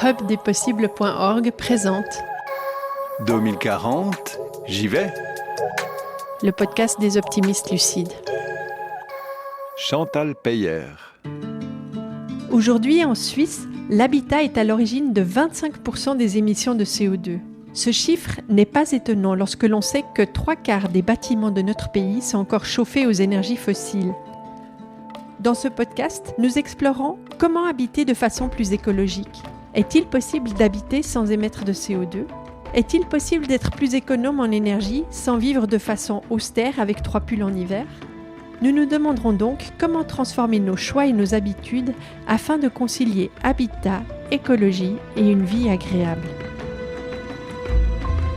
hubdespossibles.org présente 2040, j'y vais. Le podcast des optimistes lucides. Chantal Peyer. Aujourd'hui, en Suisse, l'habitat est à l'origine de 25% des émissions de CO2. Ce chiffre n'est pas étonnant lorsque l'on sait que 3/4 des bâtiments de notre pays sont encore chauffés aux énergies fossiles. Dans ce podcast, nous explorons comment habiter de façon plus écologique. Est-il possible d'habiter sans émettre de CO2 ? Est-il possible d'être plus économe en énergie sans vivre de façon austère avec 3 pulls en hiver ? Nous nous demanderons donc comment transformer nos choix et nos habitudes afin de concilier habitat, écologie et une vie agréable.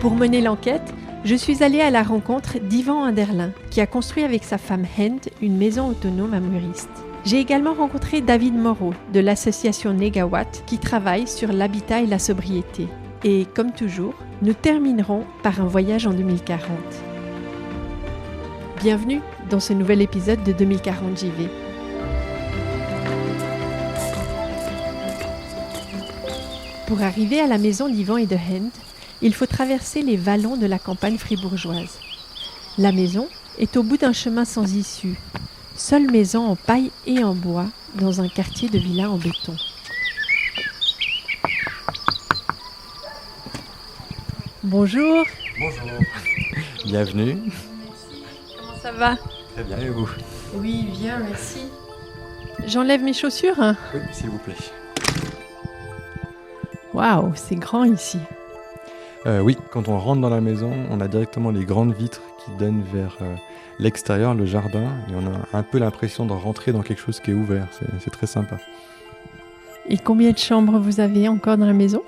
Pour mener l'enquête, je suis allée à la rencontre d'Yvan Anderlin, qui a construit avec sa femme Hend une maison autonome à Muriste. J'ai également rencontré David Moreau de l'association Negawatt qui travaille sur l'habitat et la sobriété. Et comme toujours, nous terminerons par un voyage en 2040. Bienvenue dans ce nouvel épisode de 2040 JV. Pour arriver à la maison d'Yvan et de Hend, il faut traverser les vallons de la campagne fribourgeoise. La maison est au bout d'un chemin sans issue, seule maison en paille et en bois dans un quartier de villas en béton. Bonjour. Bonjour. Bienvenue. Comment ça va ? Très bien, et vous ? Oui, bien, merci. J'enlève mes chaussures ? Oui, s'il vous plaît. Waouh, c'est grand ici. Oui, quand on rentre dans la maison, on a directement les grandes vitres qui donnent vers l'extérieur, le jardin, et on a un peu l'impression de rentrer dans quelque chose qui est ouvert. C'est très sympa. Et combien de chambres vous avez encore dans la maison ?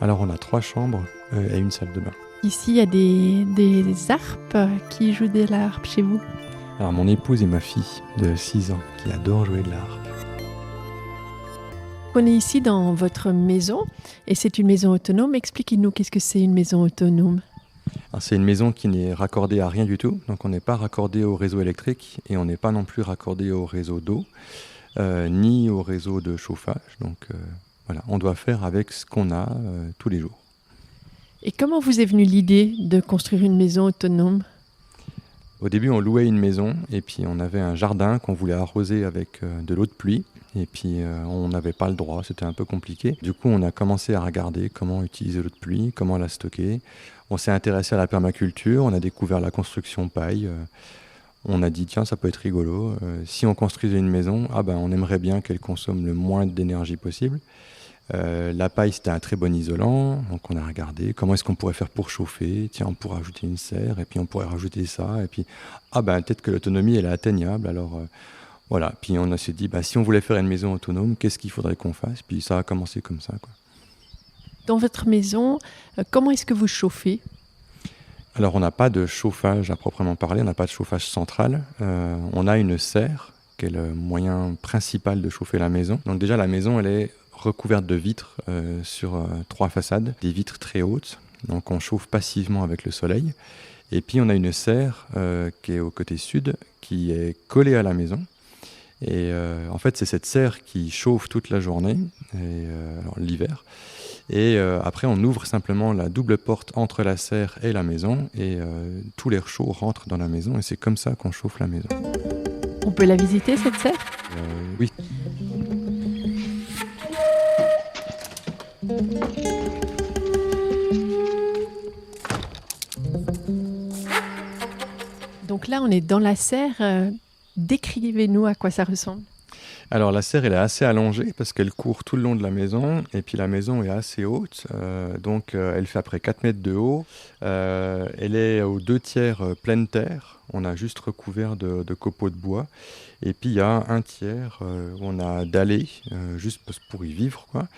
Alors, on a 3 chambres et une salle de bain. Ici, il y a des harpes qui jouent de la harpe chez vous. Alors, mon épouse et ma fille de 6 ans qui adorent jouer de la harpe. On est ici dans votre maison et c'est une maison autonome. Expliquez-nous qu'est-ce que c'est une maison autonome. Alors, c'est une maison qui n'est raccordée à rien du tout, donc on n'est pas raccordé au réseau électrique et on n'est pas non plus raccordé au réseau d'eau, ni au réseau de chauffage. Donc voilà, on doit faire avec ce qu'on a tous les jours. Et comment vous est venue l'idée de construire une maison autonome ? Au début, on louait une maison et puis on avait un jardin qu'on voulait arroser avec de l'eau de pluie. Et puis on n'avait pas le droit, c'était un peu compliqué. Du coup, on a commencé à regarder comment utiliser l'eau de pluie, comment la stocker. On s'est intéressé à la permaculture, on a découvert la construction paille. On a dit, tiens, ça peut être rigolo. Si on construisait une maison, on aimerait bien qu'elle consomme le moins d'énergie possible. La paille, c'était un très bon isolant. Donc on a regardé comment est-ce qu'on pourrait faire pour chauffer. Tiens, on pourrait ajouter une serre et puis on pourrait rajouter ça. Et puis, peut-être que l'autonomie, elle est atteignable. Alors... Voilà, puis on s'est dit, si on voulait faire une maison autonome, qu'est-ce qu'il faudrait qu'on fasse ? Puis ça a commencé comme ça, quoi. Dans votre maison, comment est-ce que vous chauffez ? Alors on n'a pas de chauffage à proprement parler, on n'a pas de chauffage central. On a une serre, qui est le moyen principal de chauffer la maison. Donc déjà, la maison, elle est recouverte de vitres sur 3 façades, des vitres très hautes. Donc on chauffe passivement avec le soleil. Et puis on a une serre qui est au côté sud, qui est collée à la maison. Et en fait, c'est cette serre qui chauffe toute la journée, alors l'hiver. Et après, on ouvre simplement la double porte entre la serre et la maison. Et tout l'air chaud rentre dans la maison. Et c'est comme ça qu'on chauffe la maison. On peut la visiter, cette serre ? Oui. Donc là, on est dans la serre. Décrivez-nous à quoi ça ressemble. Alors la serre, elle est assez allongée parce qu'elle court tout le long de la maison et puis la maison est assez haute, donc elle fait à peu près 4 mètres de haut. Elle est aux 2/3 pleine terre, on a juste recouvert de copeaux de bois et puis il y a un tiers où on a dallé, juste pour y vivre, quoi.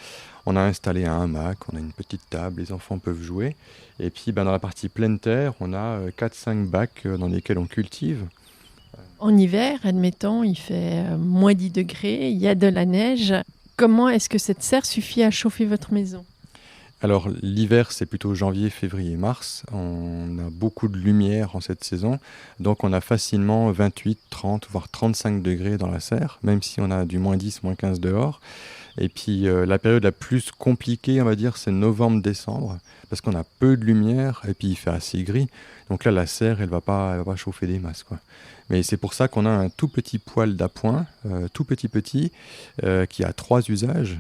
On a installé un hamac, on a une petite table, les enfants peuvent jouer et puis dans la partie pleine terre, on a 4-5 bacs dans lesquels on cultive. En hiver, admettons, il fait moins 10 degrés, il y a de la neige. Comment est-ce que cette serre suffit à chauffer votre maison ? Alors l'hiver, c'est plutôt janvier, février, mars. On a beaucoup de lumière en cette saison. Donc on a facilement 28, 30, voire 35 degrés dans la serre, même si on a du moins 10, moins 15 dehors. Et puis la période la plus compliquée, on va dire, c'est novembre-décembre, parce qu'on a peu de lumière et puis il fait assez gris. Donc là, la serre, elle va pas chauffer des masses, quoi. Mais c'est pour ça qu'on a un tout petit poêle d'appoint, tout petit, qui a 3 usages.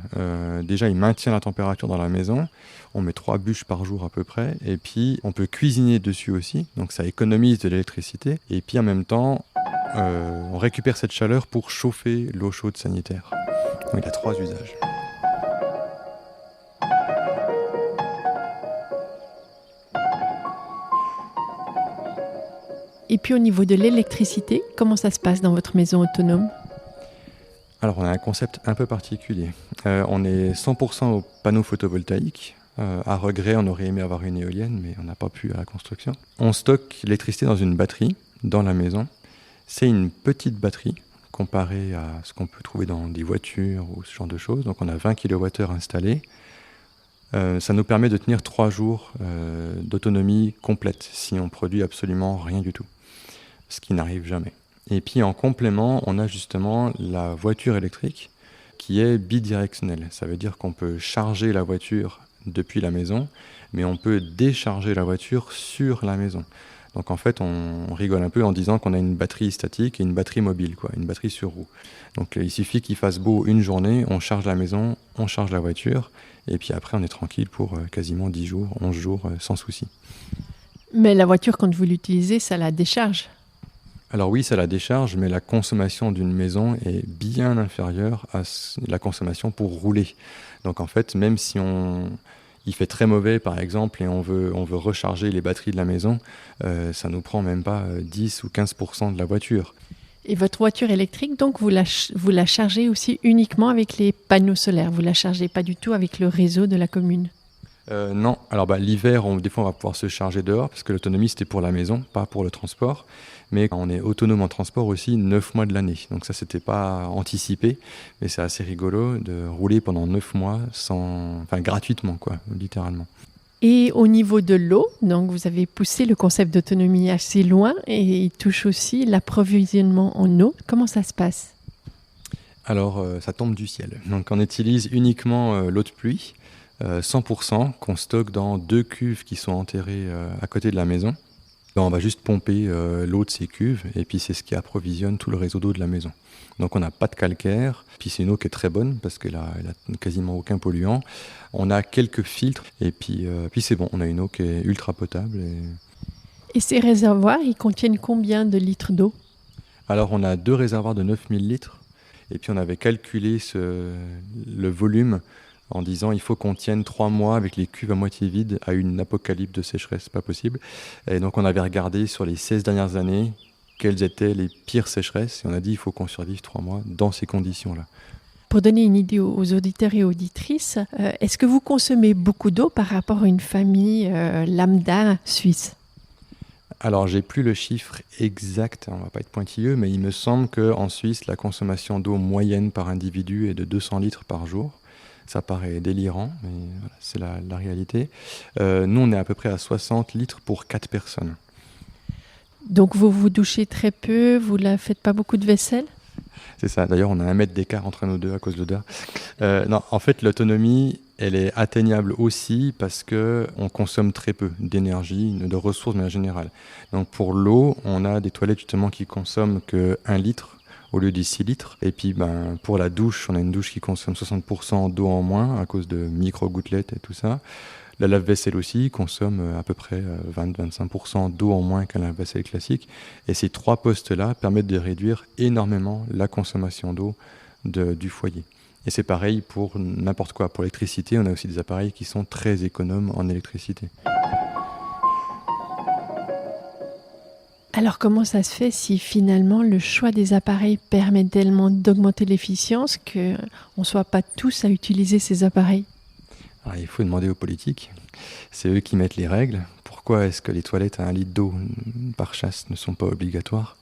Déjà, il maintient la température dans la maison. On met 3 bûches par jour à peu près. Et puis, on peut cuisiner dessus aussi. Donc, ça économise de l'électricité. Et puis, en même temps, on récupère cette chaleur pour chauffer l'eau chaude sanitaire. Donc, il a 3 usages. Et puis au niveau de l'électricité, comment ça se passe dans votre maison autonome ? Alors, on a un concept un peu particulier. On est 100% au panneau photovoltaïque. À regret, on aurait aimé avoir une éolienne, mais on n'a pas pu à la construction. On stocke l'électricité dans une batterie, dans la maison. C'est une petite batterie, comparée à ce qu'on peut trouver dans des voitures ou ce genre de choses. Donc, on a 20 kWh installés. Ça nous permet de tenir 3 jours d'autonomie complète, si on produit absolument rien du tout, ce qui n'arrive jamais. Et puis en complément, on a justement la voiture électrique qui est bidirectionnelle. Ça veut dire qu'on peut charger la voiture depuis la maison, mais on peut décharger la voiture sur la maison. Donc en fait, on rigole un peu en disant qu'on a une batterie statique et une batterie mobile, quoi, une batterie sur roue. Donc il suffit qu'il fasse beau une journée, on charge la maison, on charge la voiture, et puis après on est tranquille pour quasiment 10 jours, 11 jours, sans souci. Mais la voiture, quand vous l'utilisez, ça la décharge ? Alors oui, ça la décharge, mais la consommation d'une maison est bien inférieure à la consommation pour rouler. Donc en fait, même si il fait très mauvais par exemple et on veut recharger les batteries de la maison, ça nous prend même pas 10 ou 15% de la voiture. Et votre voiture électrique, donc, vous la chargez aussi uniquement avec les panneaux solaires ? Vous ne la chargez pas du tout avec le réseau de la commune ? Non, alors l'hiver, des fois on va pouvoir se charger dehors, parce que l'autonomie c'était pour la maison, pas pour le transport. Mais on est autonome en transport aussi 9 mois de l'année. Donc ça, c'était pas anticipé, mais c'est assez rigolo de rouler pendant 9 mois gratuitement, quoi, littéralement. Et au niveau de l'eau, donc vous avez poussé le concept d'autonomie assez loin et il touche aussi l'approvisionnement en eau. Comment ça se passe ? Alors, ça tombe du ciel. Donc on utilise uniquement l'eau de pluie, 100%, qu'on stocke dans 2 cuves qui sont enterrées à côté de la maison. On va juste pomper l'eau de ces cuves et puis c'est ce qui approvisionne tout le réseau d'eau de la maison. Donc on n'a pas de calcaire, puis c'est une eau qui est très bonne parce qu'elle a quasiment aucun polluant. On a quelques filtres et puis c'est bon, on a une eau qui est ultra potable. Et ces réservoirs, ils contiennent combien de litres d'eau ? Alors on a 2 réservoirs de 9000 litres et puis on avait calculé le volume en disant il faut qu'on tienne 3 mois avec les cuves à moitié vides à une apocalypse de sécheresse, pas possible. Et donc on avait regardé sur les 16 dernières années quelles étaient les pires sécheresses et on a dit il faut qu'on survive 3 mois dans ces conditions-là. Pour donner une idée aux auditeurs et auditrices, est-ce que vous consommez beaucoup d'eau par rapport à une famille lambda suisse ? Alors j'ai plus le chiffre exact, on va pas être pointilleux, mais il me semble qu'en Suisse la consommation d'eau moyenne par individu est de 200 litres par jour. Ça paraît délirant, mais voilà, c'est la réalité. Nous, on est à peu près à 60 litres pour 4 personnes. Donc vous vous douchez très peu, vous ne faites pas beaucoup de vaisselle ? C'est ça, d'ailleurs on a 1 mètre d'écart entre nous deux à cause de l'odeur. Non, en fait l'autonomie, elle est atteignable aussi parce qu'on consomme très peu d'énergie, de ressources de manière générale. Donc pour l'eau, on a des toilettes justement qui consomment que 1 litre au lieu des 6 litres. Et puis pour la douche, on a une douche qui consomme 60% d'eau en moins à cause de micro-gouttelettes et tout ça. La lave-vaisselle aussi consomme à peu près 20-25% d'eau en moins qu'un lave-vaisselle classique. Et ces 3 postes-là permettent de réduire énormément la consommation d'eau du foyer. Et c'est pareil pour n'importe quoi. Pour l'électricité, on a aussi des appareils qui sont très économes en électricité. Alors comment ça se fait si finalement le choix des appareils permet tellement d'augmenter l'efficience qu'on ne soit pas tous à utiliser ces appareils ? Alors, il faut demander aux politiques. C'est eux qui mettent les règles. Pourquoi est-ce que les toilettes à 1 litre d'eau par chasse ne sont pas obligatoires ?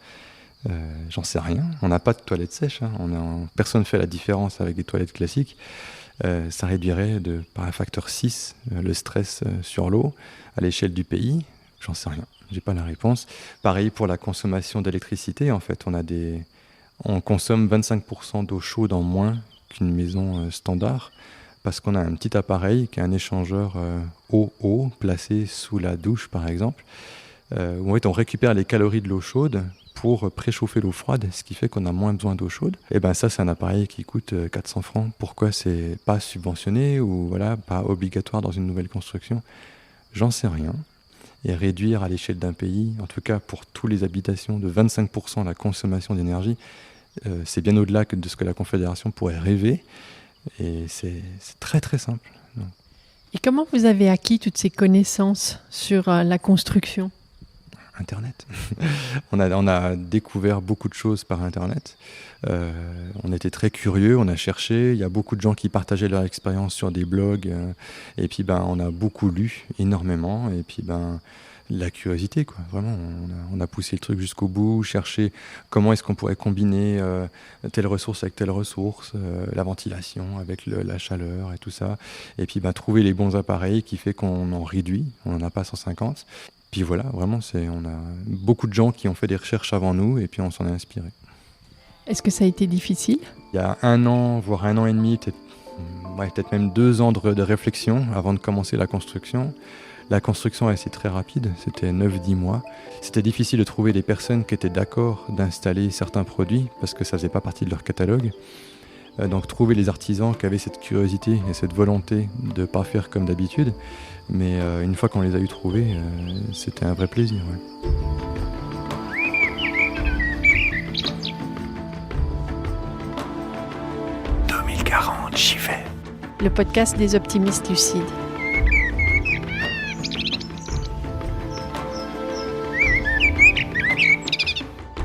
J'en sais rien. On n'a pas de toilettes sèches. Personne ne fait la différence avec des toilettes classiques. Ça réduirait par un facteur 6 le stress sur l'eau à l'échelle du pays. J'en sais rien. J'ai pas la réponse. Pareil pour la consommation d'électricité. En fait, on consomme 25% d'eau chaude en moins qu'une maison standard, parce qu'on a un petit appareil qui est un échangeur eau-eau placé sous la douche par exemple, où en fait, on récupère les calories de l'eau chaude pour préchauffer l'eau froide, ce qui fait qu'on a moins besoin d'eau chaude. Et ben ça, c'est un appareil qui coûte 400 francs. Pourquoi c'est pas subventionné ou voilà, pas obligatoire dans une nouvelle construction? J'en sais rien. Et réduire à l'échelle d'un pays, en tout cas pour toutes les habitations, de 25% la consommation d'énergie, c'est bien au-delà de ce que la Confédération pourrait rêver. Et c'est très très simple. Et comment vous avez acquis toutes ces connaissances sur la construction ? Internet. On a découvert beaucoup de choses par Internet. On était très curieux, on a cherché. Il y a beaucoup de gens qui partageaient leur expérience sur des blogs. Et puis, on a beaucoup lu, énormément. Et puis, la curiosité, quoi. Vraiment, on a poussé le truc jusqu'au bout, cherché comment est-ce qu'on pourrait combiner telle ressource avec telle ressource, la ventilation avec la chaleur et tout ça. Et puis, trouver les bons appareils qui fait qu'on en réduit. On n'en a pas 150. Puis voilà, vraiment, on a beaucoup de gens qui ont fait des recherches avant nous et puis on s'en est inspiré. Est-ce que ça a été difficile ? Il y a 1 an, voire 1 an et demi, peut-être même 2 ans de réflexion avant de commencer la construction. La construction, c'est très rapide, c'était 9-10 mois. C'était difficile de trouver des personnes qui étaient d'accord d'installer certains produits parce que ça ne faisait pas partie de leur catalogue. Donc trouver les artisans qui avaient cette curiosité et cette volonté de ne pas faire comme d'habitude. Mais une fois qu'on les a eu trouvés, c'était un vrai plaisir. Ouais. J'y vais. Le podcast des optimistes lucides.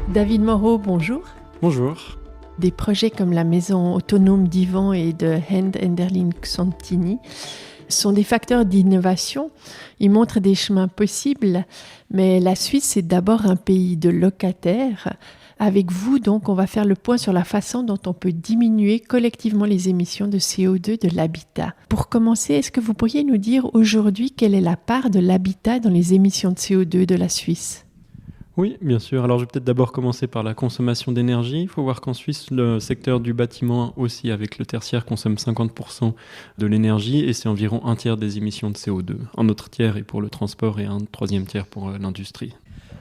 David Moreau, bonjour. Bonjour. Des projets comme la maison autonome d'Yvan et de Hand Enderlin Xantini sont des facteurs d'innovation. Ils montrent des chemins possibles, mais la Suisse, c'est d'abord un pays de locataires. Avec vous, donc, on va faire le point sur la façon dont on peut diminuer collectivement les émissions de CO2 de l'habitat. Pour commencer, est-ce que vous pourriez nous dire aujourd'hui quelle est la part de l'habitat dans les émissions de CO2 de la Suisse ? Oui, bien sûr. Alors, je vais peut-être d'abord commencer par la consommation d'énergie. Il faut voir qu'en Suisse, le secteur du bâtiment aussi, avec le tertiaire, consomme 50% de l'énergie et c'est environ 1/3 des émissions de CO2. Un autre tiers est pour le transport et un 3e tiers pour l'industrie.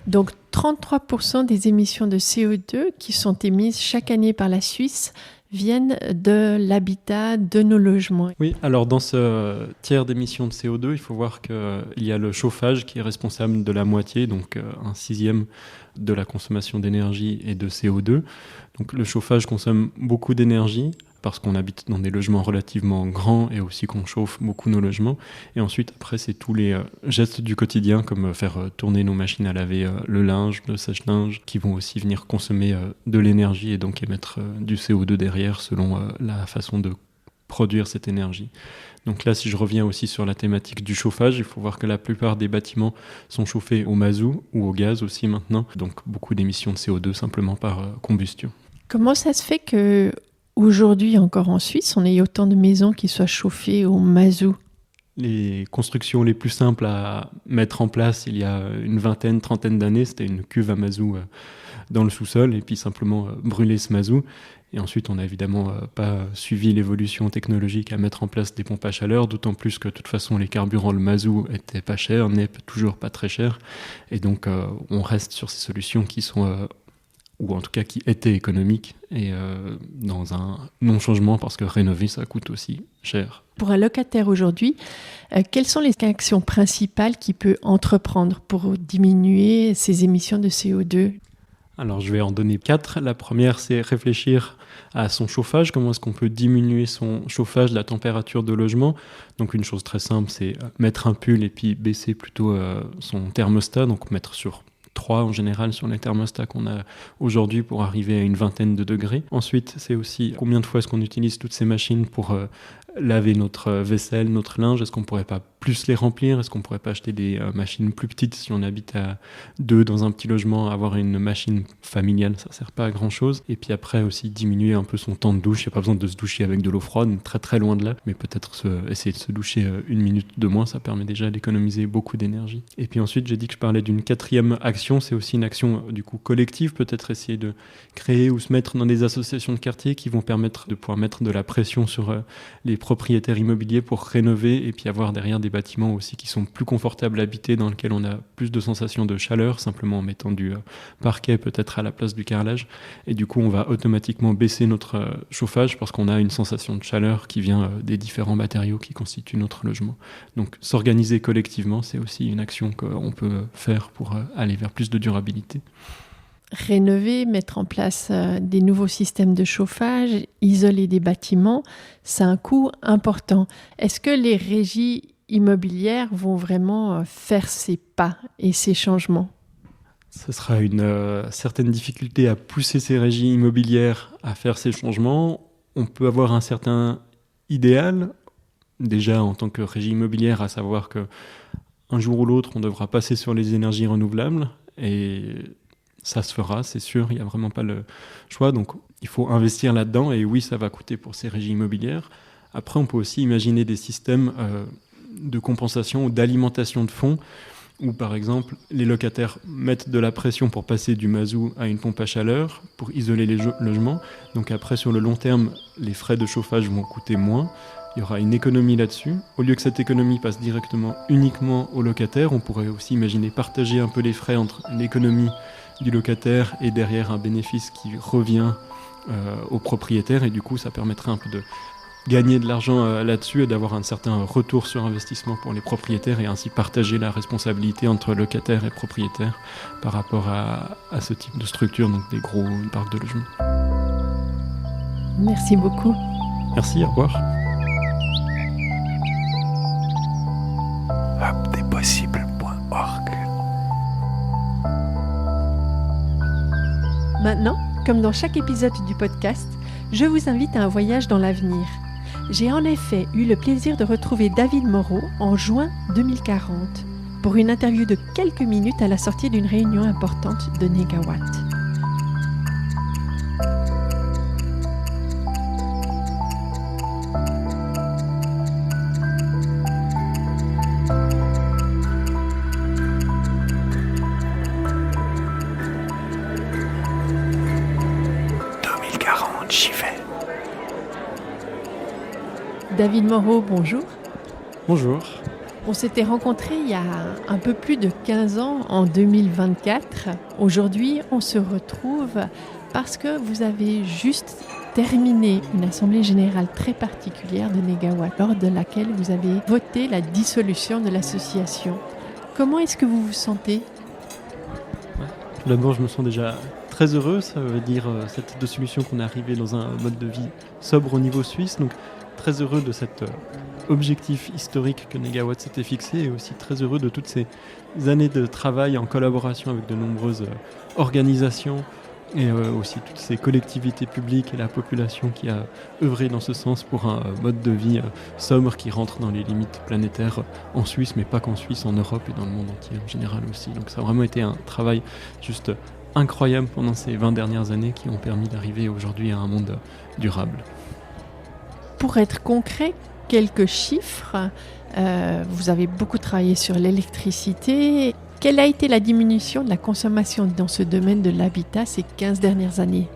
Donc, 33% des émissions de CO2 qui sont émises chaque année par la Suisse viennent de l'habitat, de nos logements. Oui, alors dans ce tiers d'émissions de CO2, il faut voir qu'il y a le chauffage qui est responsable de la moitié, donc 1/6 de la consommation d'énergie et de CO2. Donc le chauffage consomme beaucoup d'énergie parce qu'on habite dans des logements relativement grands et aussi qu'on chauffe beaucoup nos logements. Et ensuite, après, c'est tous les gestes du quotidien comme faire tourner nos machines à laver le linge, le sèche-linge, qui vont aussi venir consommer de l'énergie et donc émettre du CO2 derrière selon la façon de produire cette énergie. Donc là, si je reviens aussi sur la thématique du chauffage, il faut voir que la plupart des bâtiments sont chauffés au mazout ou au gaz aussi maintenant. Donc beaucoup d'émissions de CO2 simplement par combustion. Comment ça se fait que aujourd'hui, encore en Suisse, on ait autant de maisons qui soient chauffées au mazout? Les constructions les plus simples à mettre en place il y a une 20-30 d'années, c'était une cuve à mazout dans le sous-sol et puis simplement brûler ce mazout. Et ensuite, on n'a évidemment pas suivi l'évolution technologique à mettre en place des pompes à chaleur, d'autant plus que de toute façon, les carburants, le mazout était pas cher, n'est toujours pas très cher. Et donc, on reste sur ces solutions qui sont... ou en tout cas qui étaient économiques et dans un non-changement parce que rénover, ça coûte aussi cher. Pour un locataire aujourd'hui, quelles sont les actions principales qu'il peut entreprendre pour diminuer ses émissions de CO2 ? Alors je vais en donner 4. La première, c'est réfléchir à son chauffage. Comment est-ce qu'on peut diminuer son chauffage, la température de logement ? Donc une chose très simple, c'est mettre un pull et puis baisser plutôt son thermostat, donc mettre sur 3 en général sur les thermostats qu'on a aujourd'hui pour arriver à une 20 de degrés. Ensuite, c'est aussi combien de fois est-ce qu'on utilise toutes ces machines pour laver notre vaisselle, notre linge, est-ce qu'on pourrait pas plus les remplir? Est-ce qu'on pourrait pas acheter des machines plus petites si on habite à 2 dans un petit logement, avoir une machine familiale, ça sert pas à grand chose. Et puis après aussi diminuer un peu son temps de douche. Il n'y a pas besoin de se doucher avec de l'eau froide, très très loin de là, mais peut-être essayer de se doucher 1 minute de moins, ça permet déjà d'économiser beaucoup d'énergie. Et puis ensuite, j'ai dit que je parlais d'une 4e action, c'est aussi une action du coup collective, peut-être essayer de créer ou se mettre dans des associations de quartier qui vont permettre de pouvoir mettre de la pression sur les propriétaires immobiliers pour rénover et puis avoir derrière des bâtiments aussi qui sont plus confortables à habiter, dans lesquels on a plus de sensations de chaleur, simplement en mettant du parquet peut-être à la place du carrelage. Et du coup, on va automatiquement baisser notre chauffage parce qu'on a une sensation de chaleur qui vient des différents matériaux qui constituent notre logement. Donc s'organiser collectivement, c'est aussi une action qu'on peut faire pour aller vers plus de durabilité. Rénover, mettre en place des nouveaux systèmes de chauffage, isoler des bâtiments, c'est un coût important. Est-ce que les régies immobilières vont vraiment faire ces pas et ces changements? Ce sera une certaine difficulté à pousser ces régies immobilières à faire ces changements. On peut avoir un certain idéal, déjà en tant que régie immobilière, à savoir qu'un jour ou l'autre, on devra passer sur les énergies renouvelables et ça se fera, c'est sûr, il n'y a vraiment pas le choix. Donc il faut investir là-dedans et oui, ça va coûter pour ces régies immobilières. Après, on peut aussi imaginer des systèmes de compensation ou d'alimentation de fonds où, par exemple, les locataires mettent de la pression pour passer du mazout à une pompe à chaleur pour isoler les logements. Donc après, sur le long terme, les frais de chauffage vont coûter moins. Il y aura une économie là-dessus. Au lieu que cette économie passe directement uniquement aux locataires, on pourrait aussi imaginer partager un peu les frais entre l'économie du locataire et derrière un bénéfice qui revient aux propriétaires. Et du coup, ça permettrait un peu de gagner de l'argent là-dessus et d'avoir un certain retour sur investissement pour les propriétaires et ainsi partager la responsabilité entre locataires et propriétaires par rapport à ce type de structure, donc des gros parcs de logement. Merci beaucoup. Merci, au revoir. hubdespossibles.org. Maintenant, comme dans chaque épisode du podcast, je vous invite à un voyage dans l'avenir. J'ai en effet eu le plaisir de retrouver David Moreau en juin 2040 pour une interview de quelques minutes à la sortie d'une réunion importante de Négawatt. J'y vais. David Moreau, bonjour. Bonjour. On s'était rencontrés il y a un peu plus de 15 ans, en 2024. Aujourd'hui, on se retrouve parce que vous avez juste terminé une assemblée générale très particulière de Négawatt, lors de laquelle vous avez voté la dissolution de l'association. Comment est-ce que vous vous sentez ? Tout d'abord, je me sens déjà très heureux. Ça veut dire cette dissolution qu'on est arrivé dans un mode de vie sobre au niveau suisse. Donc très heureux de cet objectif historique que Négawatt s'était fixé et aussi très heureux de toutes ces années de travail en collaboration avec de nombreuses organisations et aussi toutes ces collectivités publiques et la population qui a œuvré dans ce sens pour un mode de vie sobre qui rentre dans les limites planétaires en Suisse, mais pas qu'en Suisse, en Europe et dans le monde entier en général aussi. Donc ça a vraiment été un travail juste incroyable pendant ces 20 dernières années qui ont permis d'arriver aujourd'hui à un monde durable. Pour être concret, quelques chiffres. Vous avez beaucoup travaillé sur l'électricité. Quelle a été la diminution de la consommation dans ce domaine de l'habitat ces 15 dernières années ?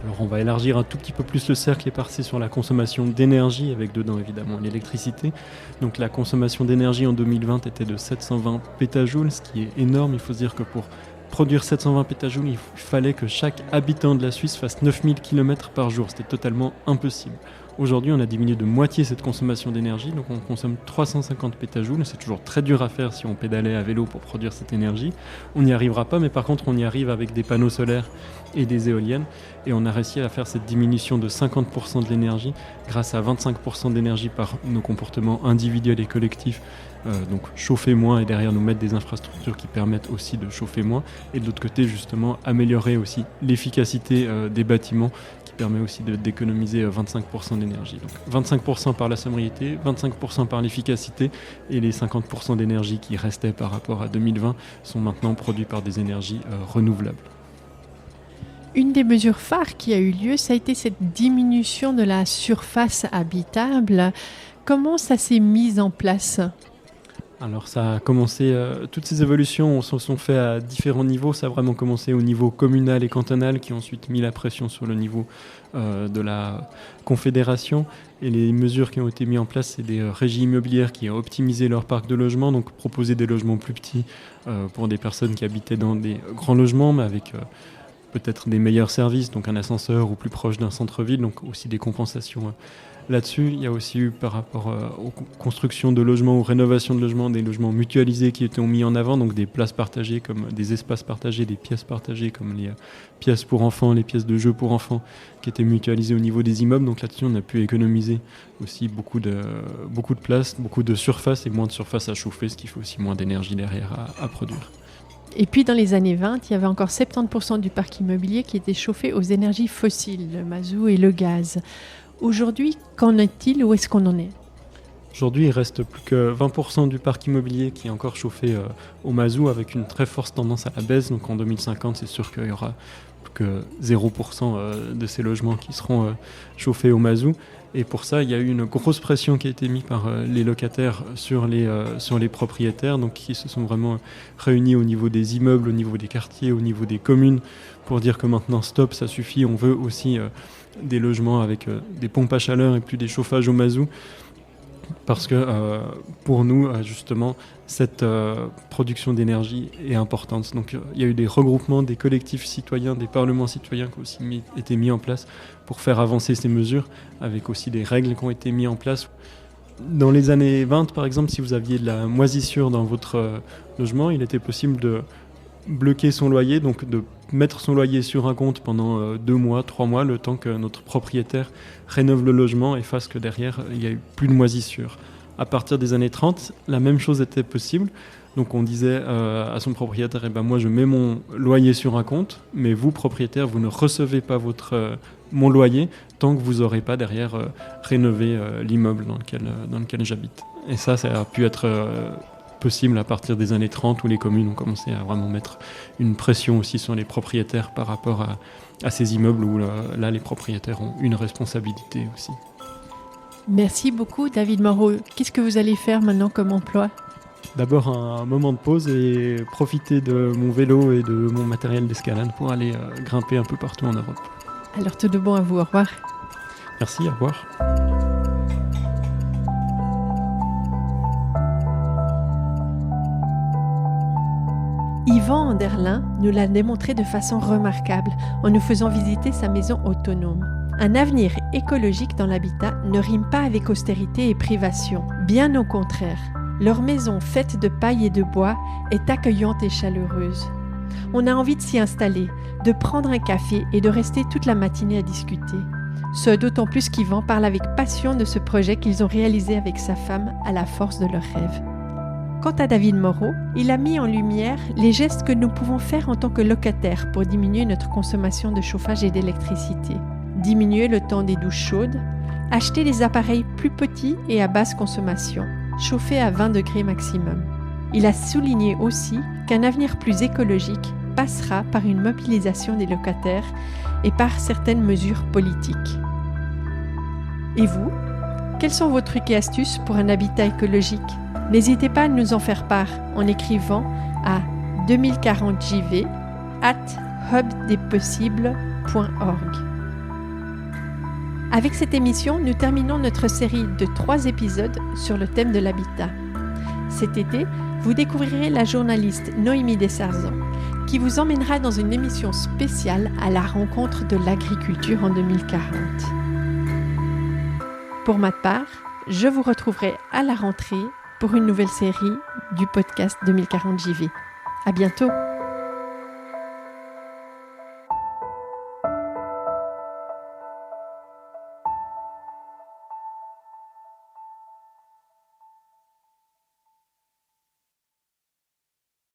Alors on va élargir un tout petit peu plus le cercle et passer sur la consommation d'énergie, avec dedans évidemment l'électricité. Donc la consommation d'énergie en 2020 était de 720 pétajoules, ce qui est énorme. Il faut se dire que pour produire 720 pétajoules, il fallait que chaque habitant de la Suisse fasse 9000 km par jour. C'était totalement impossible. Aujourd'hui, on a diminué de moitié cette consommation d'énergie, donc on consomme 350 pétajoules. C'est toujours très dur à faire si on pédalait à vélo pour produire cette énergie. On n'y arrivera pas, mais par contre, on y arrive avec des panneaux solaires et des éoliennes. Et on a réussi à faire cette diminution de 50% de l'énergie grâce à 25% d'énergie par nos comportements individuels et collectifs. Donc chauffer moins et derrière nous mettre des infrastructures qui permettent aussi de chauffer moins. Et de l'autre côté, justement, améliorer aussi l'efficacité des bâtiments qui permet aussi d'économiser 25% d'énergie. Donc 25% par la sobriété, 25% par l'efficacité, et les 50% d'énergie qui restaient par rapport à 2020 sont maintenant produits par des énergies renouvelables. Une des mesures phares qui a eu lieu, ça a été cette diminution de la surface habitable. Comment ça s'est mis en place ? Alors ça a commencé, toutes ces évolutions se sont faites à différents niveaux. Ça a vraiment commencé au niveau communal et cantonal, qui ont ensuite mis la pression sur le niveau de la confédération. Et les mesures qui ont été mises en place, c'est des régies immobilières qui ont optimisé leur parc de logements, donc proposer des logements plus petits pour des personnes qui habitaient dans des grands logements, mais avec peut-être des meilleurs services, donc un ascenseur ou plus proche d'un centre-ville, donc aussi des compensations là-dessus. Il y a aussi eu, par rapport aux constructions de logements ou rénovations de logements, des logements mutualisés qui étaient mis en avant, donc des places partagées comme des espaces partagés, des pièces partagées comme les pièces pour enfants, les pièces de jeux pour enfants qui étaient mutualisées au niveau des immeubles. Donc là-dessus, on a pu économiser aussi beaucoup de place, beaucoup de surface et moins de surface à chauffer, ce qui fait aussi moins d'énergie derrière à produire. Et puis dans les années 20, il y avait encore 70% du parc immobilier qui était chauffé aux énergies fossiles, le mazout et le gaz. Aujourd'hui, qu'en est-il ? Où est-ce qu'on en est ? Aujourd'hui, il reste plus que 20% du parc immobilier qui est encore chauffé au mazout, avec une très forte tendance à la baisse. Donc en 2050, c'est sûr qu'il y aura plus que 0% de ces logements qui seront chauffés au mazout. Et pour ça, il y a eu une grosse pression qui a été mise par les locataires sur les propriétaires, donc qui se sont vraiment réunis au niveau des immeubles, au niveau des quartiers, au niveau des communes, pour dire que maintenant, stop, ça suffit, on veut aussi des logements avec des pompes à chaleur et plus des chauffages au mazout. Parce que pour nous, justement, cette production d'énergie est importante. Donc il y a eu des regroupements, des collectifs citoyens, des parlements citoyens qui ont aussi été mis en place pour faire avancer ces mesures, avec aussi des règles qui ont été mises en place. Dans les années 20, par exemple, si vous aviez de la moisissure dans votre logement, il était possible de bloquer son loyer, donc de mettre son loyer sur un compte pendant 2 mois, 3 mois, le temps que notre propriétaire rénove le logement et fasse que derrière, il n'y a eu plus de moisissure. À partir des années 30, la même chose était possible. Donc on disait à son propriétaire, moi je mets mon loyer sur un compte, mais vous, propriétaire, vous ne recevez pas mon loyer tant que vous n'aurez pas derrière rénové l'immeuble dans lequel j'habite. Et ça a pu être possible à partir des années 30, où les communes ont commencé à vraiment mettre une pression aussi sur les propriétaires par rapport à ces immeubles où là les propriétaires ont une responsabilité aussi. Merci beaucoup David Moreau. Qu'est-ce que vous allez faire maintenant comme emploi ? D'abord un moment de pause et profiter de mon vélo et de mon matériel d'escalade pour aller grimper un peu partout en Europe. Alors tout de bon à vous, au revoir. Merci, au revoir. Yvan Anderlin nous l'a démontré de façon remarquable en nous faisant visiter sa maison autonome. Un avenir écologique dans l'habitat ne rime pas avec austérité et privation, bien au contraire. Leur maison faite de paille et de bois est accueillante et chaleureuse. On a envie de s'y installer, de prendre un café et de rester toute la matinée à discuter. Ce d'autant plus qu'Yvan parle avec passion de ce projet qu'ils ont réalisé avec sa femme à la force de leurs rêves. Quant à David Moreau, il a mis en lumière les gestes que nous pouvons faire en tant que locataires pour diminuer notre consommation de chauffage et d'électricité. Diminuer le temps des douches chaudes, acheter des appareils plus petits et à basse consommation, chauffer à 20 degrés maximum. Il a souligné aussi qu'un avenir plus écologique passera par une mobilisation des locataires et par certaines mesures politiques. Et vous, quels sont vos trucs et astuces pour un habitat écologique ? N'hésitez pas à nous en faire part en écrivant à 2040jv@hubdespossibles.org. Avec cette émission, nous terminons notre série de 3 épisodes sur le thème de l'habitat. Cet été, vous découvrirez la journaliste Noémie Dessarzan, qui vous emmènera dans une émission spéciale à la rencontre de l'agriculture en 2040. Pour ma part, je vous retrouverai à la rentrée pour une nouvelle série du podcast 2040 JV. À bientôt!